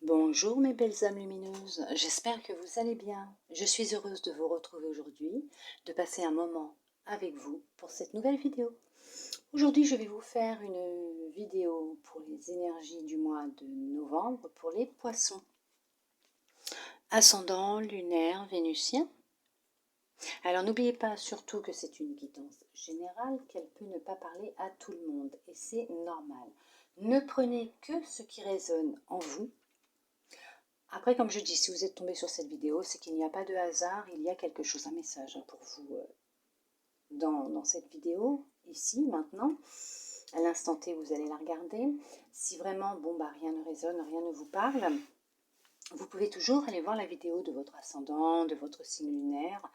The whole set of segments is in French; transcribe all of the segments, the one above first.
Bonjour mes belles âmes lumineuses, j'espère que vous allez bien. Je suis heureuse de vous retrouver aujourd'hui, de passer un moment avec vous pour cette nouvelle vidéo. Aujourd'hui, je vais vous faire une vidéo pour les énergies du mois de novembre pour les poissons. Ascendant, lunaire, vénusien. Alors n'oubliez pas surtout que c'est une guidance générale, qu'elle peut ne pas parler à tout le monde et c'est normal. Ne prenez que ce qui résonne en vous. Après, comme je dis, si vous êtes tombé sur cette vidéo, c'est qu'il n'y a pas de hasard, il y a quelque chose, un message pour vous dans cette vidéo, ici, maintenant. À l'instant T, vous allez la regarder. Si vraiment, rien ne résonne, rien ne vous parle, vous pouvez toujours aller voir la vidéo de votre ascendant, de votre signe lunaire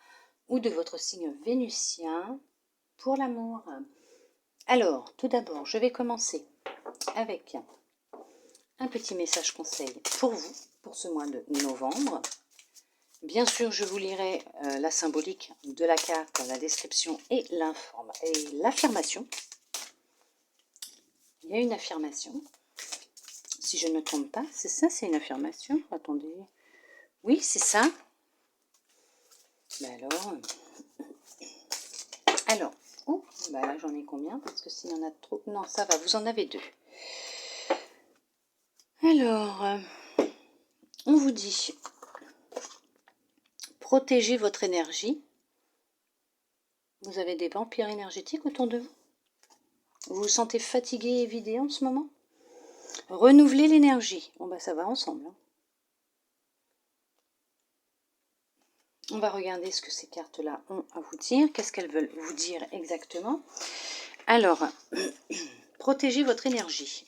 ou de votre signe vénusien pour l'amour. Alors, tout d'abord, je vais commencer avec un petit message conseil pour vous, pour ce mois de novembre. Bien sûr, je vous lirai la symbolique de la carte dans la description et l'affirmation. Il y a une affirmation. Si je ne me trompe pas, c'est ça, c'est une affirmation. Attendez. Oui, c'est ça. Alors, oh, là j'en ai combien? Parce que s'il y en a trop... Non, ça va, vous en avez deux. Alors, on vous dit, protégez votre énergie. Vous avez des vampires énergétiques autour de vous? Vous vous sentez fatigué et vidé en ce moment? Renouvelez l'énergie. Bon, ça va ensemble. Hein. On va regarder ce que ces cartes-là ont à vous dire. Qu'est-ce qu'elles veulent vous dire exactement? Alors, protégez votre énergie.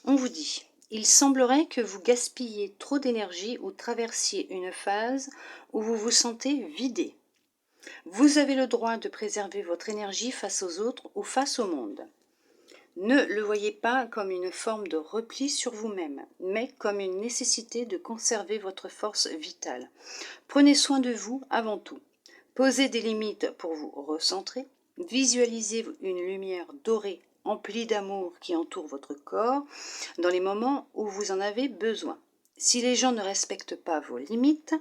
On vous dit, il semblerait que vous gaspilliez trop d'énergie ou traversiez une phase où vous vous sentez vidé. Vous avez le droit de préserver votre énergie face aux autres ou face au monde. Ne le voyez pas comme une forme de repli sur vous-même, mais comme une nécessité de conserver votre force vitale. Prenez soin de vous avant tout. Posez des limites pour vous recentrer. Visualisez une lumière dorée emplie d'amour qui entoure votre corps dans les moments où vous en avez besoin. Si les gens ne respectent pas vos limites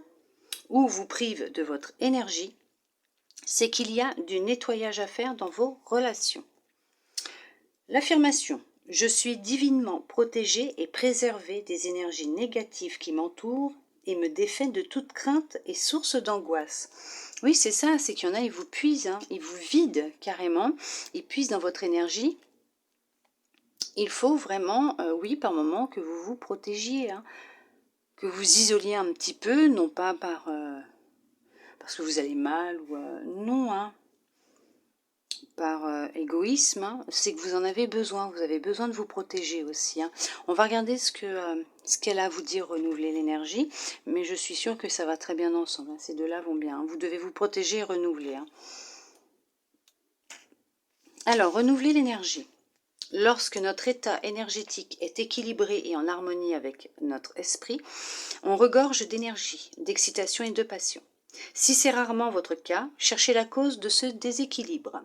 ou vous privent de votre énergie, c'est qu'il y a du nettoyage à faire dans vos relations. L'affirmation « Je suis divinement protégé et préservé des énergies négatives qui m'entourent et me défait de toute crainte et source d'angoisse. » Oui, c'est ça, c'est qu'il y en a, ils vous puisent, hein, ils vous vident carrément, ils puisent dans votre énergie. Il faut vraiment, oui, par moment, que vous vous protégiez, hein, que vous isoliez un petit peu, non pas parce que vous allez mal, ou non, hein, par égoïsme, hein, c'est que vous en avez besoin, vous avez besoin de vous protéger aussi. Hein. On va regarder ce qu'elle a à vous dire, renouveler l'énergie, mais je suis sûre que ça va très bien ensemble, hein, ces deux-là vont bien. Hein. Vous devez vous protéger et renouveler. Hein. Alors, renouveler l'énergie. Lorsque notre état énergétique est équilibré et en harmonie avec notre esprit, on regorge d'énergie, d'excitation et de passion. Si c'est rarement votre cas, cherchez la cause de ce déséquilibre.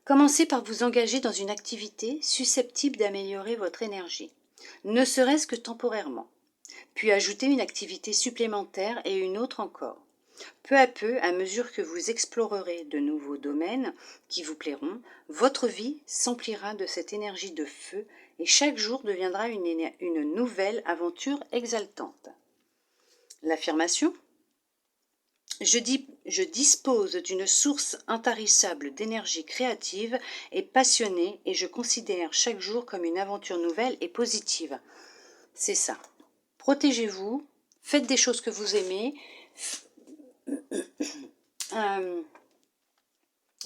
Commencez par vous engager dans une activité susceptible d'améliorer votre énergie, ne serait-ce que temporairement, puis ajoutez une activité supplémentaire et une autre encore. Peu à peu, à mesure que vous explorerez de nouveaux domaines qui vous plairont, votre vie s'emplira de cette énergie de feu et chaque jour deviendra une nouvelle aventure exaltante. L'affirmation ? Je dispose d'une source intarissable d'énergie créative et passionnée et je considère chaque jour comme une aventure nouvelle et positive. C'est ça. Protégez-vous, faites des choses que vous aimez,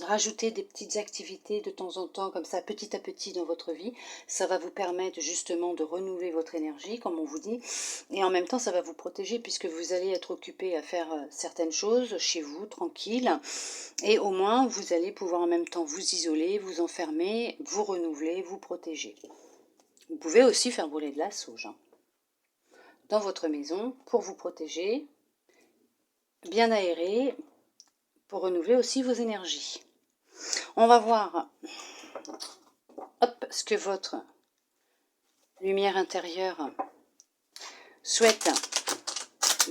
rajoutez des petites activités de temps en temps, comme ça, petit à petit dans votre vie. Ça va vous permettre justement de renouveler votre énergie, comme on vous dit. Et en même temps, ça va vous protéger puisque vous allez être occupé à faire certaines choses chez vous, tranquille. Et au moins, vous allez pouvoir en même temps vous isoler, vous enfermer, vous renouveler, vous protéger. Vous pouvez aussi faire brûler de la sauge dans votre maison pour vous protéger, bien aérer, pour renouveler aussi vos énergies. On va voir hop, ce que votre lumière intérieure souhaite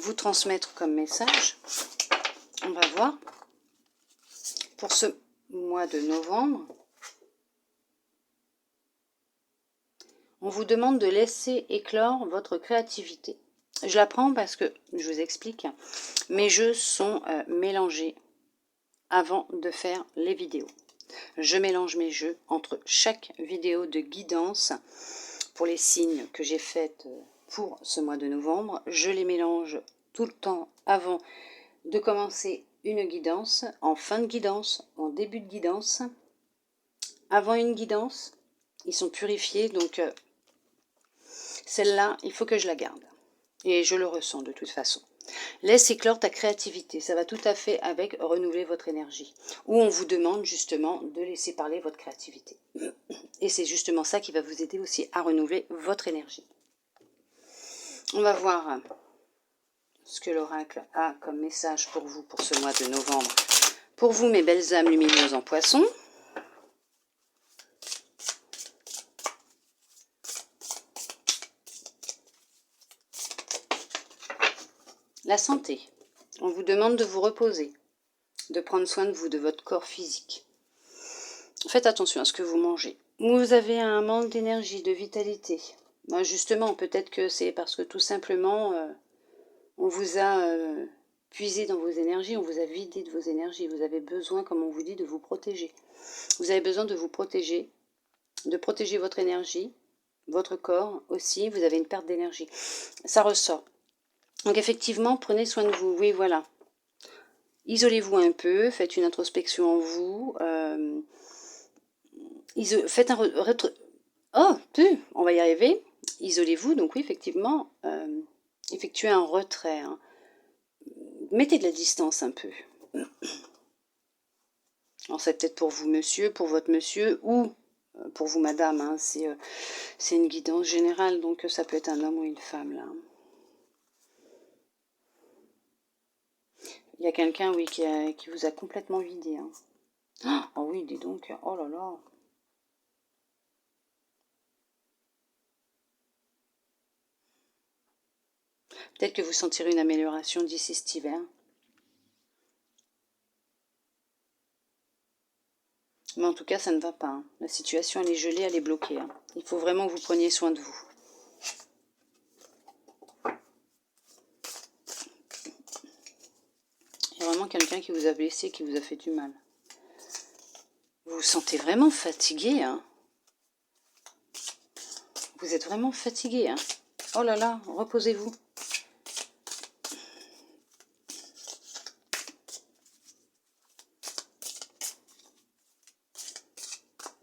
vous transmettre comme message. On va voir pour ce mois de novembre. On vous demande de laisser éclore votre créativité. Je la prends parce que, je vous explique, mes jeux sont mélangés avant de faire les vidéos. Je mélange mes jeux entre chaque vidéo de guidance pour les signes que j'ai faites pour ce mois de novembre. Je les mélange tout le temps avant de commencer une guidance, en fin de guidance, en début de guidance, avant une guidance. Ils sont purifiés, donc celle-là, il faut que je la garde. Et je le ressens de toute façon. Laisse éclore ta créativité. Ça va tout à fait avec renouveler votre énergie. Où on vous demande justement de laisser parler votre créativité. Et c'est justement ça qui va vous aider aussi à renouveler votre énergie. On va voir ce que l'oracle a comme message pour vous pour ce mois de novembre. Pour vous, mes belles âmes lumineuses en poisson. La santé. On vous demande de vous reposer, de prendre soin de vous, de votre corps physique. Faites attention à ce que vous mangez. Vous avez un manque d'énergie, de vitalité. Ben justement, peut-être que c'est parce que tout simplement, on vous a puisé dans vos énergies, on vous a vidé de vos énergies. Vous avez besoin, comme on vous dit, de vous protéger. Vous avez besoin de vous protéger, de protéger votre énergie, votre corps aussi. Vous avez une perte d'énergie. Ça ressort. Donc effectivement, prenez soin de vous. Oui, voilà. Isolez-vous un peu, faites une introspection en vous. Faites un... Oh, on va y arriver. Isolez-vous, donc oui, effectivement, effectuez un retrait. Hein. Mettez de la distance un peu. Alors c'est peut-être pour vous, monsieur, pour votre monsieur, ou pour vous, madame. Hein. C'est une guidance générale, donc ça peut être un homme ou une femme, là. Il y a quelqu'un, oui, qui vous a complètement vidé. Hein. Oh oui, dis donc, oh là là. Peut-être que vous sentirez une amélioration d'ici cet hiver. Mais en tout cas, ça ne va pas. Hein. La situation, elle est gelée, elle est bloquée. Hein. Il faut vraiment que vous preniez soin de vous. Il y a vraiment quelqu'un qui vous a blessé, qui vous a fait du mal. Vous vous sentez vraiment fatigué. Hein. Vous êtes vraiment fatigué. Hein. Oh là là, reposez-vous.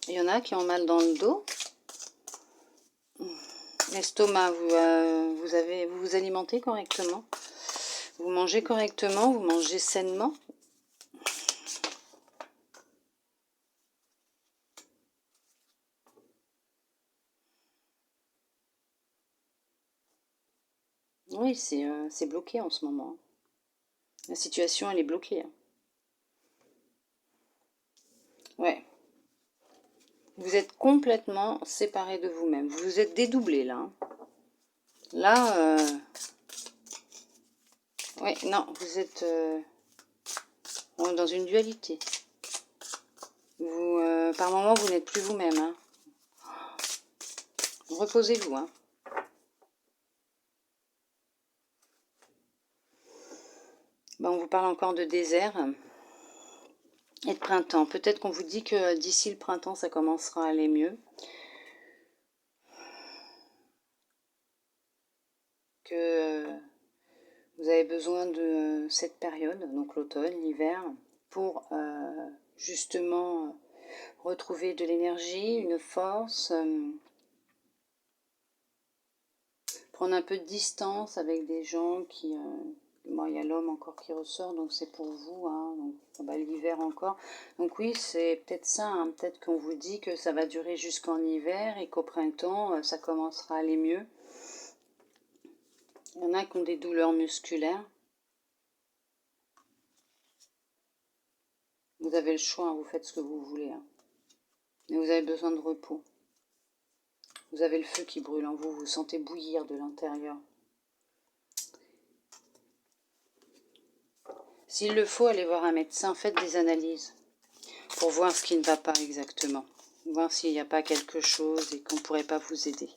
Il y en a qui ont mal dans le dos. L'estomac, vous vous alimentez correctement. Vous mangez correctement, vous mangez sainement. Oui, c'est bloqué en ce moment. La situation, elle est bloquée. Hein. Ouais. Vous êtes complètement séparé de vous-même. Vous vous êtes dédoublé, là. Hein. Là, ouais, non, vous êtes dans une dualité. Vous, par moment, vous n'êtes plus vous-même. Hein. Reposez-vous. Hein. Ben, on vous parle encore de désert et de printemps. Peut-être qu'on vous dit que d'ici le printemps, ça commencera à aller mieux. Que vous avez besoin de cette période, donc l'automne, l'hiver, pour justement retrouver de l'énergie, une force, prendre un peu de distance avec des gens qui... bon, il y a l'homme encore qui ressort, donc c'est pour vous, hein, donc bah, l'hiver encore. Donc oui, c'est peut-être ça, hein, peut-être qu'on vous dit que ça va durer jusqu'en hiver et qu'au printemps, ça commencera à aller mieux. Il y en a qui ont des douleurs musculaires. Vous avez le choix, hein, vous faites ce que vous voulez. Hein. Mais vous avez besoin de repos. Vous avez le feu qui brûle en vous, vous sentez bouillir de l'intérieur. S'il le faut, allez voir un médecin, faites des analyses pour voir ce qui ne va pas exactement. Voir s'il n'y a pas quelque chose et qu'on ne pourrait pas vous aider.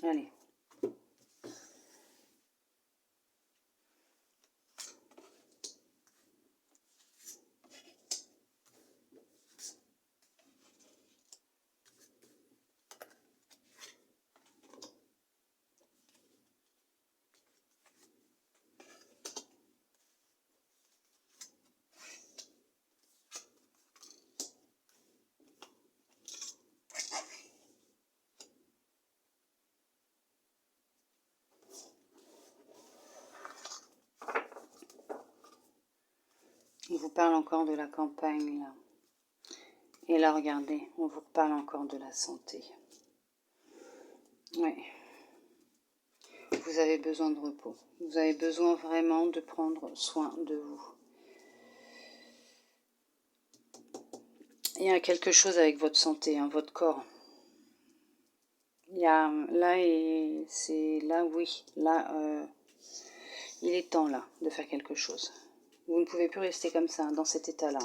Allez. On vous parle encore de la campagne, là. Et là, regardez, on vous parle encore de la santé. Oui. Vous avez besoin de repos. Vous avez besoin vraiment de prendre soin de vous. Il y a quelque chose avec votre santé, hein, votre corps. Il y a là et c'est là, oui, là, il est temps là de faire quelque chose. Vous ne pouvez plus rester comme ça, dans cet état-là.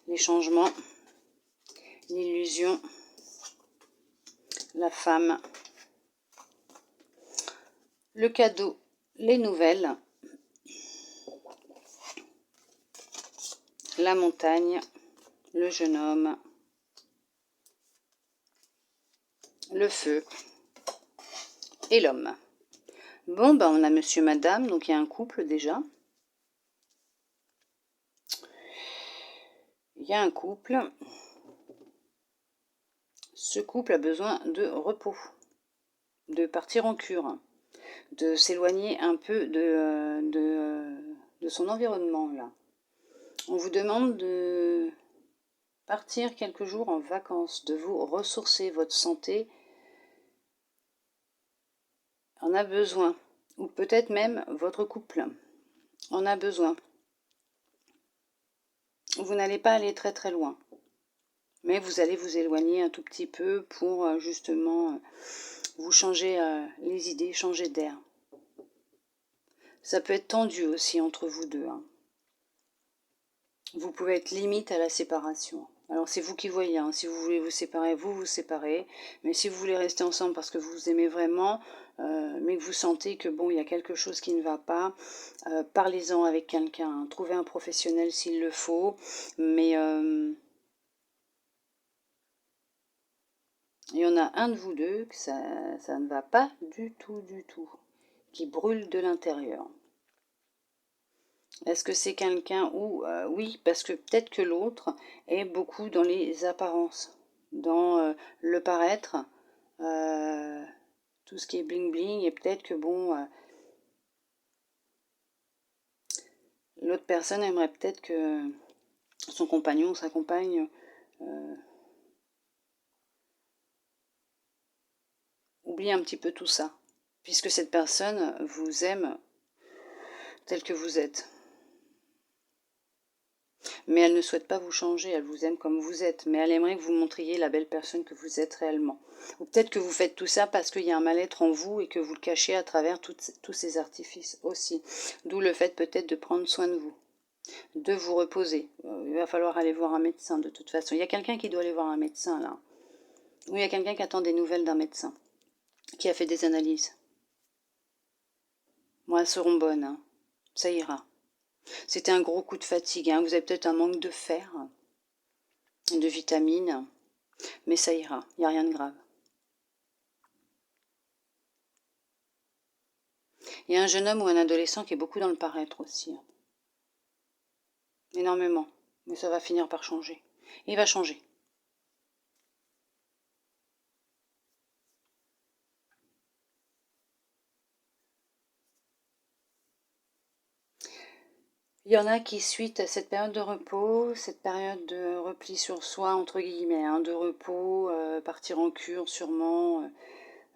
Les changements, l'illusion, la femme, le cadeau, les nouvelles, la montagne, le jeune homme, le feu et l'homme. Bon, ben on a monsieur, madame, donc il y a un couple déjà. Il y a un couple. Ce couple a besoin de repos, de partir en cure, de s'éloigner un peu de son environnement, là. On vous demande de partir quelques jours en vacances, de vous ressourcer. Votre santé en a besoin, ou peut-être même votre couple en a besoin. Vous n'allez pas aller très très loin, mais vous allez vous éloigner un tout petit peu pour justement vous changer les idées, changer d'air. Ça peut être tendu aussi entre vous deux. Hein. Vous pouvez être limite à la séparation. Alors c'est vous qui voyez, hein. Si vous voulez vous séparer, vous vous séparez. Mais si vous voulez rester ensemble parce que vous vous aimez vraiment, mais que vous sentez que bon, il y a quelque chose qui ne va pas, parlez-en avec quelqu'un. Hein. Trouvez un professionnel s'il le faut. Mais il y en a un de vous deux que ça ne va pas du tout, qui brûle de l'intérieur. Est-ce que c'est quelqu'un où, oui, parce que peut-être que l'autre est beaucoup dans les apparences, dans le paraître, tout ce qui est bling bling, et peut-être que bon, l'autre personne aimerait peut-être que son compagnon ou sa compagne oublie un petit peu tout ça, puisque cette personne vous aime tel que vous êtes. Mais elle ne souhaite pas vous changer, elle vous aime comme vous êtes, mais elle aimerait que vous montriez la belle personne que vous êtes réellement. Ou peut-être que vous faites tout ça parce qu'il y a un mal-être en vous et que vous le cachez à travers tous ces artifices aussi. D'où le fait peut-être de prendre soin de vous, de vous reposer. Il va falloir aller voir un médecin de toute façon. Il y a quelqu'un qui doit aller voir un médecin là. Ou il y a quelqu'un qui attend des nouvelles d'un médecin, qui a fait des analyses. Moi, elles seront bonnes, hein. Ça ira. C'était un gros coup de fatigue, hein. Vous avez peut-être un manque de fer, de vitamines, mais ça ira, il n'y a rien de grave. Il y a un jeune homme ou un adolescent qui est beaucoup dans le paraître aussi. Hein. Énormément. Mais ça va finir par changer. Il va changer. Il y en a qui, suite à cette période de repos, cette période de repli sur soi, entre guillemets, hein, de repos, partir en cure sûrement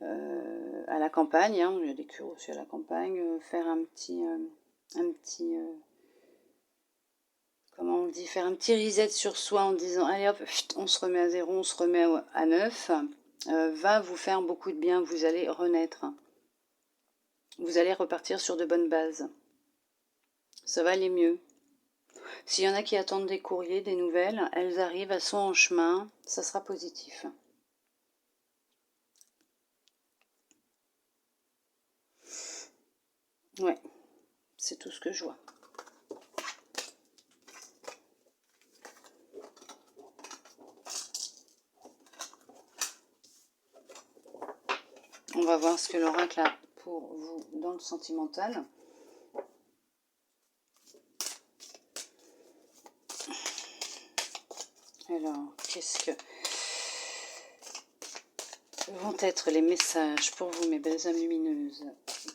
à la campagne, hein, il y a des cures aussi à la campagne, faire un petit comment on dit, faire un petit reset sur soi en disant allez hop, on se remet à zéro, on se remet à neuf, va vous faire beaucoup de bien, vous allez renaître. Vous allez repartir sur de bonnes bases. Ça va aller mieux. S'il y en a qui attendent des courriers, des nouvelles, elles arrivent, elles sont en chemin, ça sera positif. Ouais, c'est tout ce que je vois. On va voir ce que l'oracle a pour vous dans le sentimental. Alors, qu'est-ce que vont être les messages pour vous, mes belles âmes lumineuses,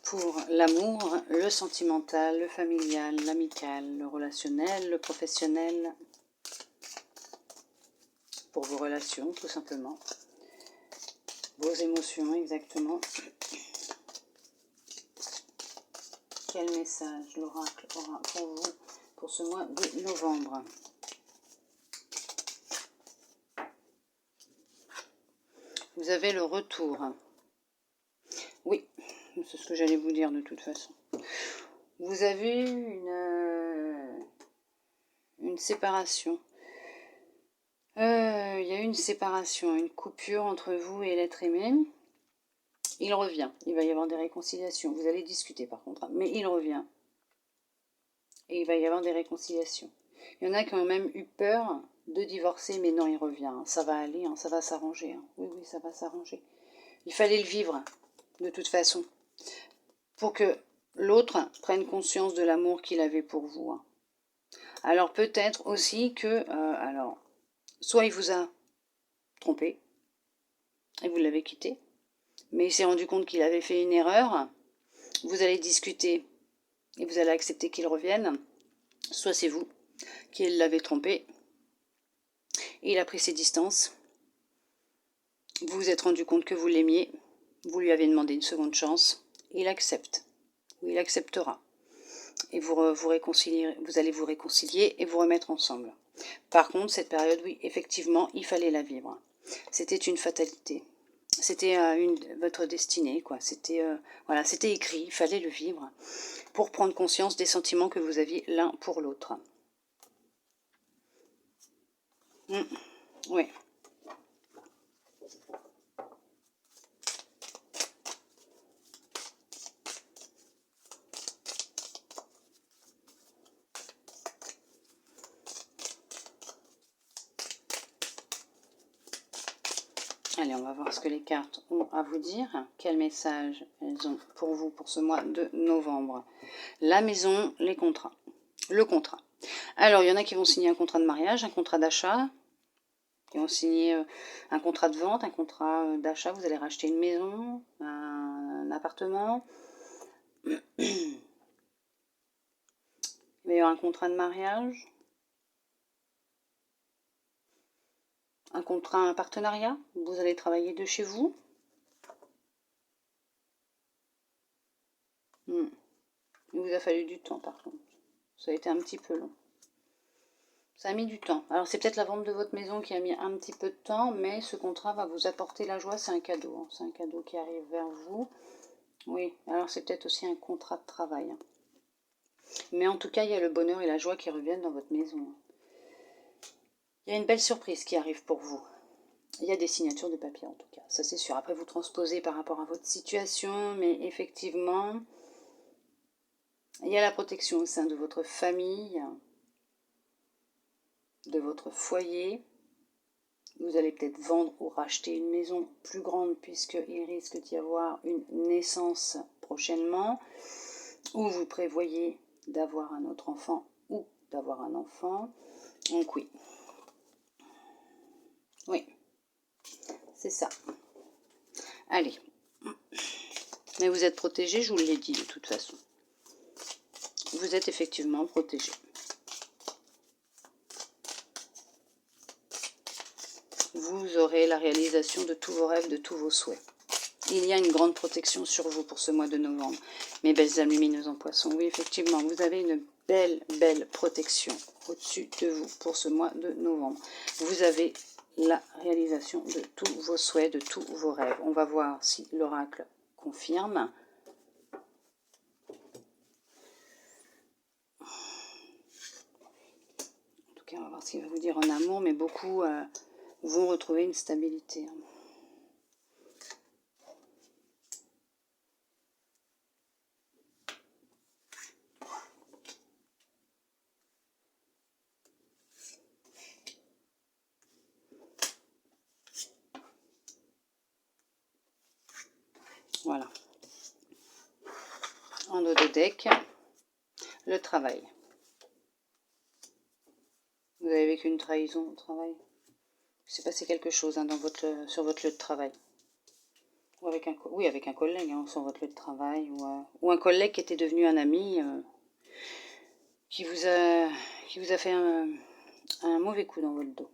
pour l'amour, le sentimental, le familial, l'amical, le relationnel, le professionnel, pour vos relations, tout simplement, vos émotions, exactement. Quel message l'oracle aura pour vous pour ce mois de novembre? Vous avez le retour. Oui, c'est ce que j'allais vous dire de toute façon. Vous avez une séparation. Il y a eu une séparation, une coupure entre vous et l'être aimé. Il revient. Il va y avoir des réconciliations. Vous allez discuter par contre, mais il revient. Et il va y avoir des réconciliations. Il y en a qui ont même eu peur de divorcer, mais non, il revient. Ça va aller, ça va s'arranger. Oui, oui, ça va s'arranger. Il fallait le vivre, de toute façon, pour que l'autre prenne conscience de l'amour qu'il avait pour vous. Alors peut-être aussi que, soit il vous a trompé, et vous l'avez quitté, mais il s'est rendu compte qu'il avait fait une erreur, vous allez discuter, et vous allez accepter qu'il revienne, soit c'est vous qui l'avez trompé, et il a pris ses distances, vous vous êtes rendu compte que vous l'aimiez, vous lui avez demandé une seconde chance, il accepte, ou il acceptera. Et vous allez vous réconcilier et vous remettre ensemble. Par contre, cette période, oui, effectivement, il fallait la vivre. C'était une fatalité. C'était votre destinée, quoi. C'était voilà, c'était écrit, il fallait le vivre pour prendre conscience des sentiments que vous aviez l'un pour l'autre. Oui. Allez, on va voir ce que les cartes ont à vous dire. Quel message elles ont pour vous pour ce mois de novembre? La maison, les contrats. Le contrat. Alors, il y en a qui vont signer un contrat de mariage, un contrat d'achat, qui vont signer un contrat de vente, un contrat d'achat. Vous allez racheter une maison, un appartement. Il va y avoir un contrat de mariage. Un contrat, un partenariat, vous allez travailler de chez vous. Il vous a fallu du temps par contre. Ça a été un petit peu long. Ça a mis du temps. Alors c'est peut-être la vente de votre maison qui a mis un petit peu de temps, mais ce contrat va vous apporter la joie, c'est un cadeau. C'est un cadeau qui arrive vers vous. Oui, alors c'est peut-être aussi un contrat de travail. Mais en tout cas, il y a le bonheur et la joie qui reviennent dans votre maison. Il y a une belle surprise qui arrive pour vous. Il y a des signatures de papier en tout cas, ça c'est sûr. Après vous transposez par rapport à votre situation, mais effectivement, il y a la protection au sein de votre famille, de votre foyer. Vous allez peut-être vendre ou racheter une maison plus grande puisqu'il risque d'y avoir une naissance prochainement, ou vous prévoyez d'avoir un autre enfant ou d'avoir un enfant. Donc oui. Oui. C'est ça. Allez. Mais vous êtes protégé, je vous l'ai dit de toute façon. Vous êtes effectivement protégé. vous aurez la réalisation de tous vos rêves, de tous vos souhaits. Il y a une grande protection sur vous pour ce mois de novembre. Mes belles âmes lumineuses en poisson. Oui, effectivement, vous avez une belle protection au-dessus de vous pour ce mois de novembre. Vous avez la réalisation de tous vos souhaits, de tous vos rêves. On va voir si l'oracle confirme. En tout cas, on va voir ce qu'il va vous dire en amour, mais beaucoup vont retrouver une stabilité. Voilà. En dos de deck, le travail. Vous avez vécu une trahison au travail. Il s'est passé quelque chose hein, sur votre lieu de travail. Ou avec avec un collègue hein, sur votre lieu de travail. Ou un collègue qui était devenu un ami qui vous a fait un mauvais coup dans votre dos.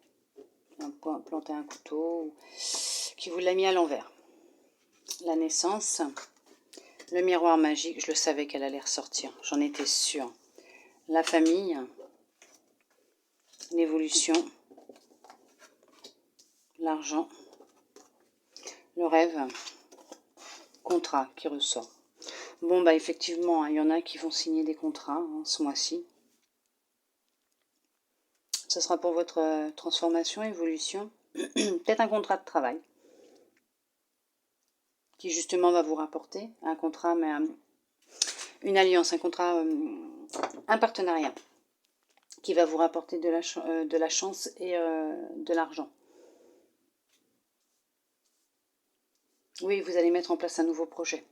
Planté un couteau, qui vous l'a mis à l'envers. La naissance, le miroir magique, je le savais qu'elle allait ressortir, j'en étais sûre. La famille, l'évolution, l'argent, le rêve, contrat qui ressort. Bon, bah effectivement, il y en a qui vont signer des contrats hein, ce mois-ci. Ce sera pour votre transformation, évolution. Peut-être un contrat de travail qui justement va vous rapporter un contrat, mais une alliance, un contrat, un partenariat qui va vous rapporter de la chance et de l'argent. Oui, vous allez mettre en place un nouveau projet.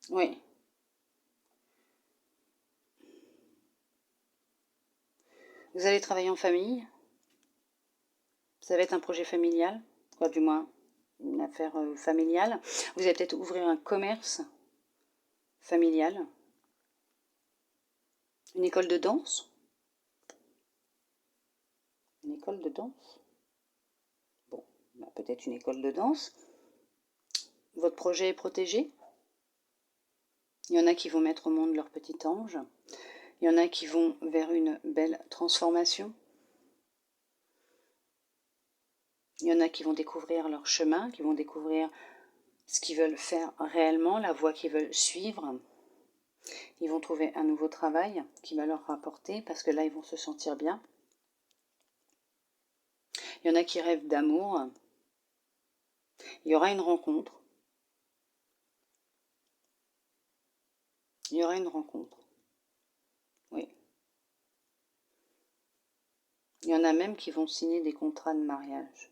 Oui. Vous allez travailler en famille. Ça va être un projet familial, quoi du moins une affaire familiale. Vous allez peut-être ouvrir un commerce familial. Une école de danse. Une école de danse. Bon, bah, peut-être une école de danse. Votre projet est protégé. Il y en a qui vont mettre au monde leur petit ange. Il y en a qui vont vers une belle transformation. Il y en a qui vont découvrir leur chemin, qui vont découvrir ce qu'ils veulent faire réellement, la voie qu'ils veulent suivre. Ils vont trouver un nouveau travail qui va leur rapporter, parce que là, ils vont se sentir bien. Il y en a qui rêvent d'amour. Il y aura une rencontre. Il y aura une rencontre. Oui. Il y en a même qui vont signer des contrats de mariage.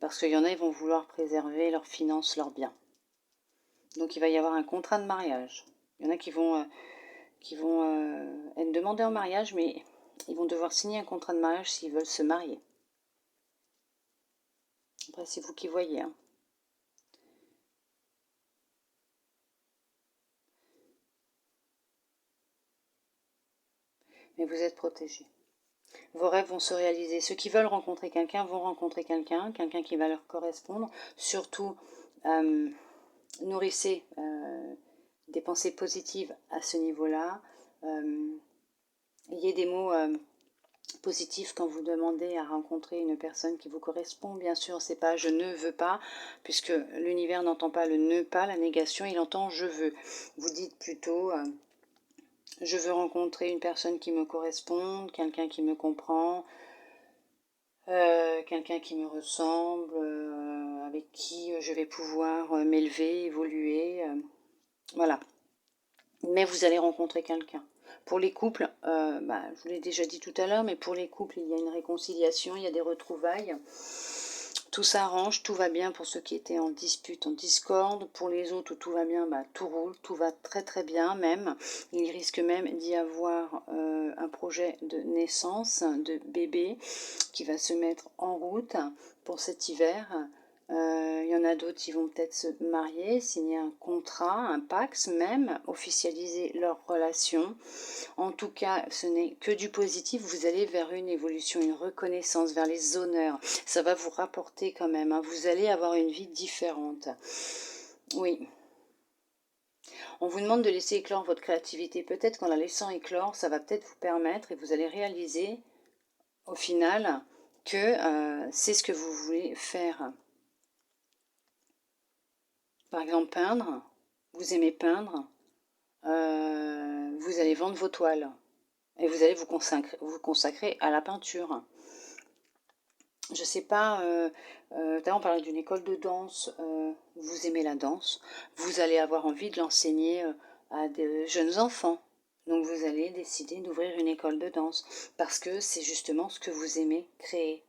Parce qu'il y en a, ils vont vouloir préserver leurs finances, leurs biens. Donc il va y avoir un contrat de mariage. Il y en a qui vont être demandés en mariage, mais ils vont devoir signer un contrat de mariage s'ils veulent se marier. Après, c'est vous qui voyez. Hein. Mais vous êtes protégés. Vos rêves vont se réaliser. Ceux qui veulent rencontrer quelqu'un vont rencontrer quelqu'un qui va leur correspondre. Surtout, nourrissez des pensées positives à ce niveau-là. Ayez des mots positifs quand vous demandez à rencontrer une personne qui vous correspond. Bien sûr, c'est pas je ne veux pas, puisque l'univers n'entend pas le ne pas, la négation, il entend je veux. Vous dites plutôt je veux rencontrer une personne qui me corresponde, quelqu'un qui me comprend, quelqu'un qui me ressemble, avec qui je vais pouvoir m'élever, évoluer. Voilà. Mais vous allez rencontrer quelqu'un. Pour les couples, je vous l'ai déjà dit tout à l'heure, mais pour les couples, il y a une réconciliation, il y a des retrouvailles. Tout s'arrange, tout va bien pour ceux qui étaient en dispute, en discorde. Pour les autres, tout va bien, tout roule, tout va très très bien même. Il risque même d'y avoir un projet de naissance de bébé qui va se mettre en route pour cet hiver. Il y en a d'autres qui vont peut-être se marier, signer un contrat, un Pax même, officialiser leur relation. En tout cas, ce n'est que du positif. Vous allez vers une évolution, une reconnaissance, vers les honneurs. Ça va vous rapporter quand même, hein. Vous allez avoir une vie différente. Oui. On vous demande de laisser éclore votre créativité. Peut-être qu'en la laissant éclore, ça va peut-être vous permettre et vous allez réaliser au final que c'est ce que vous voulez faire. Par exemple, peindre, vous aimez peindre, vous allez vendre vos toiles et vous allez vous consacrer à la peinture. Je sais pas, on parlait d'une école de danse, vous aimez la danse, vous allez avoir envie de l'enseigner à des jeunes enfants. Donc vous allez décider d'ouvrir une école de danse parce que c'est justement ce que vous aimez créer.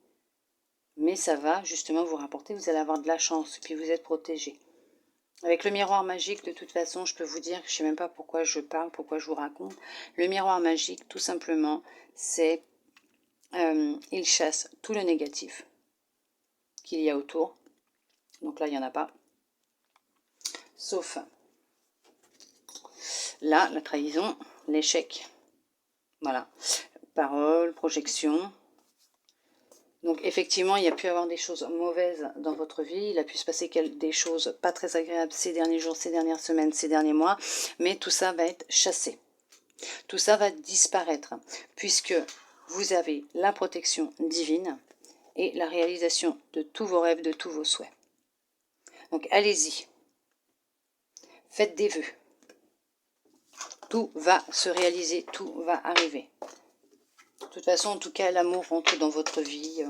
Mais ça va justement vous rapporter, vous allez avoir de la chance et puis vous êtes protégé. Avec le miroir magique, de toute façon, je peux vous dire que je ne sais même pas pourquoi je parle, pourquoi je vous raconte. Le miroir magique, tout simplement, c'est il chasse tout le négatif qu'il y a autour. Donc là, il n'y en a pas. Sauf là, la trahison, l'échec. Voilà. Parole, projection. Donc effectivement, il y a pu avoir des choses mauvaises dans votre vie, il a pu se passer des choses pas très agréables ces derniers jours, ces dernières semaines, ces derniers mois, mais tout ça va être chassé. Tout ça va disparaître, puisque vous avez la protection divine et la réalisation de tous vos rêves, de tous vos souhaits. Donc allez-y, faites des vœux. Tout va se réaliser, tout va arriver. De toute façon, en tout cas, l'amour rentre dans votre vie,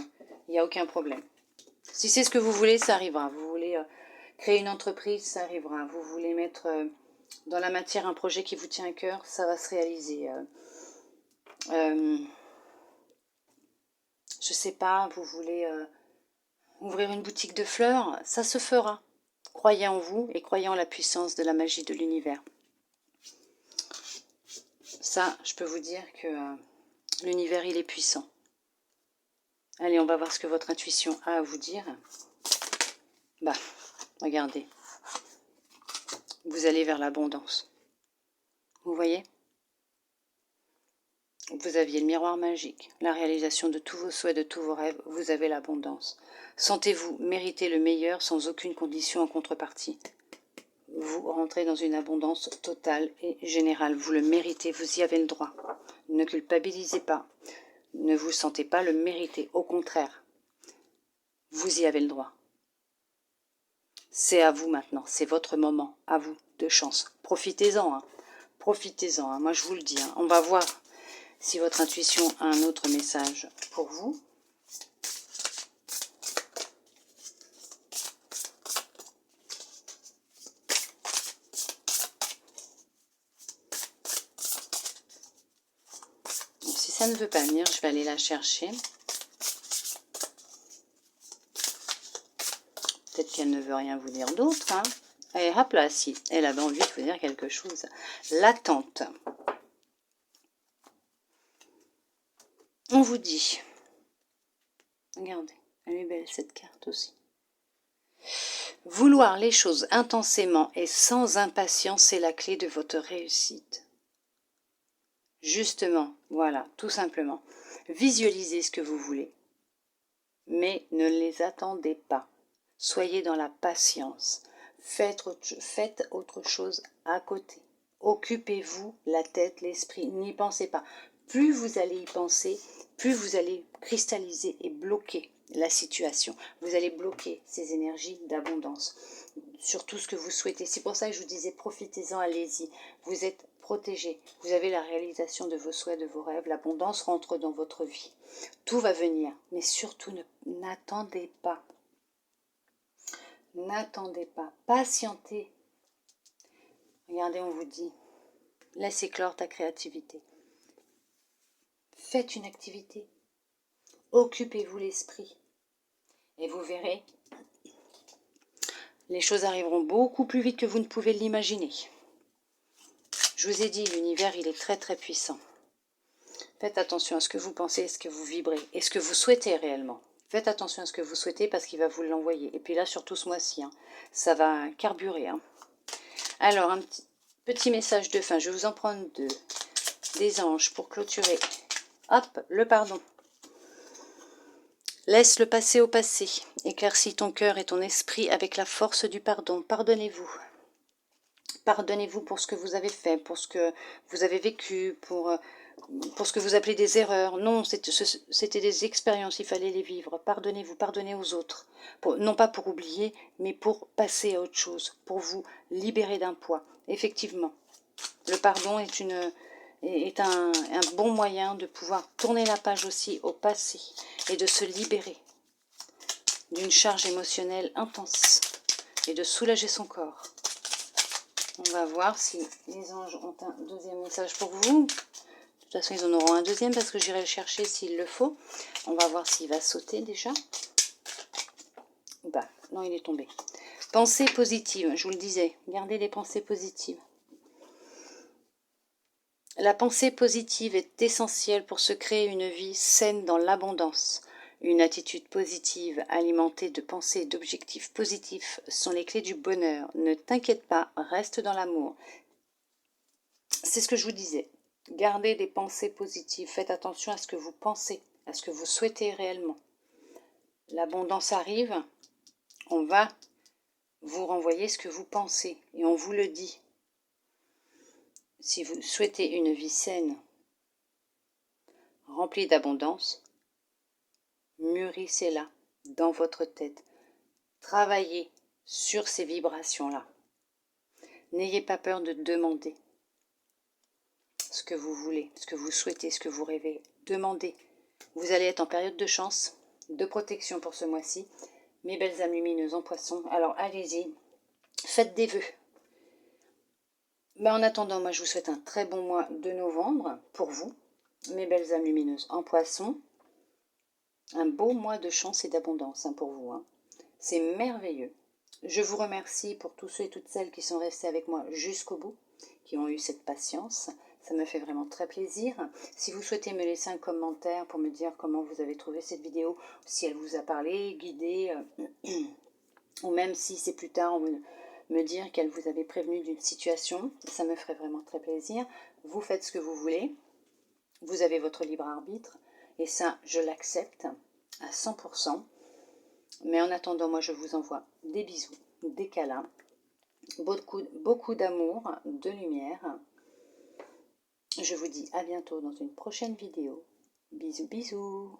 il n'y a aucun problème. Si c'est ce que vous voulez, ça arrivera. Vous voulez créer une entreprise, ça arrivera. Vous voulez mettre dans la matière un projet qui vous tient à cœur, ça va se réaliser. Je sais pas, vous voulez ouvrir une boutique de fleurs, ça se fera. Croyez en vous et croyez en la puissance de la magie de l'univers. Ça, je peux vous dire que l'univers, il est puissant. Allez, on va voir ce que votre intuition a à vous dire. Bah, regardez. Vous allez vers l'abondance. Vous voyez ? Vous aviez le miroir magique, la réalisation de tous vos souhaits, de tous vos rêves, vous avez l'abondance. Sentez-vous mériter le meilleur sans aucune condition en contrepartie. Vous rentrez dans une abondance totale et générale. Vous le méritez, vous y avez le droit. Ne culpabilisez pas. Ne vous sentez pas le mériter. Au contraire, vous y avez le droit. C'est à vous maintenant. C'est votre moment. À vous. De chance. Profitez-en. Hein. Profitez-en. Hein. Moi, je vous le dis. Hein. On va voir si votre intuition a un autre message pour vous. Si ça ne veut pas venir, je vais aller la chercher. Peut-être qu'elle ne veut rien vous dire d'autre. Hein. Allez, hop là, si. Elle avait envie de vous dire quelque chose. L'attente. On vous dit. Regardez, elle est belle cette carte aussi. Vouloir les choses intensément et sans impatience est la clé de votre réussite. Justement, voilà, tout simplement. Visualisez ce que vous voulez, mais ne les attendez pas. Soyez dans la patience. Faites autre chose à côté. Occupez-vous la tête, l'esprit. N'y pensez pas. Plus vous allez y penser, plus vous allez cristalliser et bloquer la situation. Vous allez bloquer ces énergies d'abondance sur tout ce que vous souhaitez. C'est pour ça que je vous disais, profitez-en, allez-y. Vous êtes protégé. Vous avez la réalisation de vos souhaits, de vos rêves. L'abondance rentre dans votre vie. Tout va venir. Mais surtout, n'attendez pas. N'attendez pas. Patientez. Regardez, on vous dit, laisse éclore ta créativité. Faites une activité. Occupez-vous l'esprit. Et vous verrez, les choses arriveront beaucoup plus vite que vous ne pouvez l'imaginer. Je vous ai dit, l'univers, il est très très puissant. Faites attention à ce que vous pensez, à ce que vous vibrez, et ce que vous souhaitez réellement. Faites attention à ce que vous souhaitez parce qu'il va vous l'envoyer. Et puis là, surtout ce mois-ci, hein, ça va carburer. Hein. Alors, un petit message de fin. Je vais vous en prendre deux. Des anges pour clôturer. Hop, le pardon. Laisse le passé au passé. Éclaircis ton cœur et ton esprit avec la force du pardon. Pardonnez-vous. Pardonnez-vous pour ce que vous avez fait, pour ce que vous avez vécu, pour ce que vous appelez des erreurs. Non, c'était des expériences, il fallait les vivre. Pardonnez-vous, pardonnez aux autres. Non pas pour oublier, mais pour passer à autre chose, pour vous libérer d'un poids. Effectivement, le pardon est un bon moyen de pouvoir tourner la page aussi au passé et de se libérer d'une charge émotionnelle intense et de soulager son corps. On va voir si les anges ont un deuxième message pour vous. De toute façon, ils en auront un deuxième parce que j'irai le chercher s'il le faut. On va voir s'il va sauter déjà. Bah, non, il est tombé. Pensée positive, je vous le disais. Gardez les pensées positives. La pensée positive est essentielle pour se créer une vie saine dans l'abondance. Une attitude positive alimentée de pensées et d'objectifs positifs sont les clés du bonheur. Ne t'inquiète pas, reste dans l'amour. C'est ce que je vous disais. Gardez des pensées positives. Faites attention à ce que vous pensez, à ce que vous souhaitez réellement. L'abondance arrive, on va vous renvoyer ce que vous pensez et on vous le dit. Si vous souhaitez une vie saine, remplie d'abondance, mûrissez-la dans votre tête. Travaillez sur ces vibrations-là. N'ayez pas peur de demander ce que vous voulez, ce que vous souhaitez, ce que vous rêvez. Demandez. Vous allez être en période de chance, de protection pour ce mois-ci. Mes belles âmes lumineuses en poisson. Alors allez-y, faites des vœux. Mais en attendant, moi je vous souhaite un très bon mois de novembre pour vous, mes belles âmes lumineuses en poisson. Un beau mois de chance et d'abondance pour vous. Hein. C'est merveilleux. Je vous remercie pour tous ceux et toutes celles qui sont restés avec moi jusqu'au bout, qui ont eu cette patience. Ça me fait vraiment très plaisir. Si vous souhaitez me laisser un commentaire pour me dire comment vous avez trouvé cette vidéo, si elle vous a parlé, guidé, ou même si c'est plus tard, me dire qu'elle vous avait prévenu d'une situation, ça me ferait vraiment très plaisir. Vous faites ce que vous voulez, vous avez votre libre arbitre, et ça, je l'accepte à 100%. Mais en attendant, moi, je vous envoie des bisous, des câlins, beaucoup d'amour, de lumière. Je vous dis à bientôt dans une prochaine vidéo. Bisous, bisous.